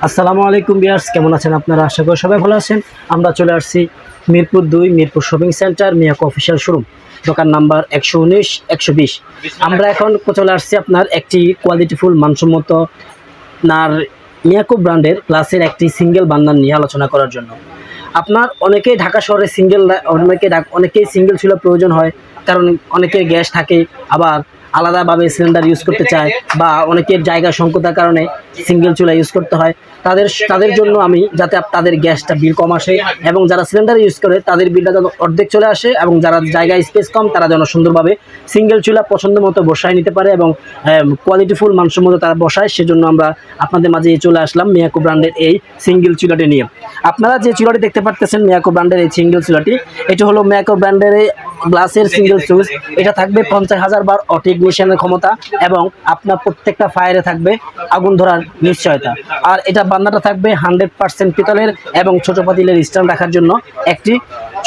আসসালামু আলাইকুম ভিউয়ার্স, কেমন আছেন আপনারা? আশা করি সবাই ভালো আছেন। আমরা চলে আসছি Mirpur 2 Mirpur shopping centre Miyako official showroom, দোকান নাম্বার 119 120। আমরা এখন চলে আসছি আপনার একটি কোয়ালিটিফুল মানসম্মত আপনার মিয়াকো ব্র্যান্ডের ক্লাসের একটি সিঙ্গেল বান্নার নিয়ে আলোচনা করার জন্য। আপনার অনেকেই ঢাকা শহরে অনেকেই সিঙ্গেল চুলা প্রয়োজন হয়, কারণ অনেকের গ্যাস থাকে, আবার আলাদাভাবে সিলিন্ডার ইউজ করতে চায়, বা অনেকের জায়গা সংকটের কারণে সিঙ্গেল চুলা ইউজ করতে হয়। তাদের জন্য আমি যাতে তাদের গ্যাসটা বিল কম আসে, এবং যারা সিলিন্ডার ইউজ করে তাদের বিলটা যেন অর্ধেক চলে আসে, এবং যারা জায়গায় স্পেস কম তারা যেন সুন্দরভাবে সিঙ্গেল চুলা পছন্দ মতো বসায় নিতে পারে এবং কোয়ালিটিফুল মানসম্মত তারা বসায়। সেজন্য আমরা আপনাদের মাঝে চলে আসলাম মিয়াকো ব্র্যান্ডের এই সিঙ্গেল চুলাটি নিয়ে। আপনারা যে চুলাটি দেখতে পাচ্ছেন মিয়াকো ব্র্যান্ডের এই সিঙ্গেল চুলাটি, এটি হলো মিয়াকো ব্র্যান্ডের গ্লাসের সিঙ্গেল সুইচ। এটা থাকবে 50,000 বার অটো ইগনিশনের ক্ষমতা, এবং আপনার প্রত্যেকটা ফায়ারে থাকবে আগুন ধরার নিশ্চয়তা। আর এটা বান্নাটা থাকবে 100% পিতলের, এবং ছোট পাতিলের স্ট্যান্ড রাখার জন্য একটি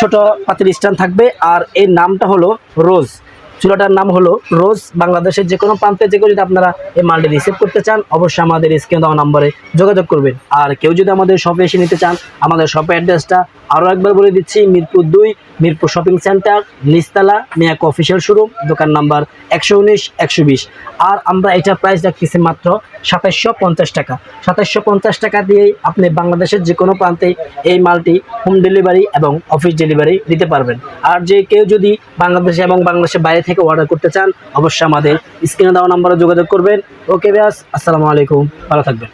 ছোট পাতিল স্ট্যান্ড থাকবে। আর এর নামটা হলো রোজ। চুলাটার নাম হলো রোজ। বাংলাদেশের যে কোনো প্রান্তে যে যদি আপনারা এই মালটি রিসিভ করতে চান, অবশ্যই আমাদের স্ক্রিনে দেওয়া নম্বরে যোগাযোগ করবেন। আর কেউ যদি আমাদের শপে এসে নিতে চান, আমাদের শপের অ্যাড্রেসটা আরও একবার বলে দিচ্ছি, মিরপুর 2 মিরপুর শপিং সেন্টার, নিচতলা, মিয়াকো অফিসিয়াল শোরুম, দোকান নাম্বার 119 120। আর আমরা এটা প্রাইস রাখতেছি মাত্র 2750 টাকা। 2750 টাকা দিয়েই আপনি বাংলাদেশের যে কোনো প্রান্তে এই মালটি হোম ডেলিভারি এবং অফিস ডেলিভারি দিতে পারবেন। আর যে কেউ যদি বাংলাদেশে এবং বাংলাদেশের বাইরে থেকে অর্ডার করতে চান, অবশ্যই আমাদের স্ক্রিনে দেওয়া নম্বরে যোগাযোগ করবেন। ওকে ব্যাস, আসসালামু আলাইকুম, ভালো থাকবেন।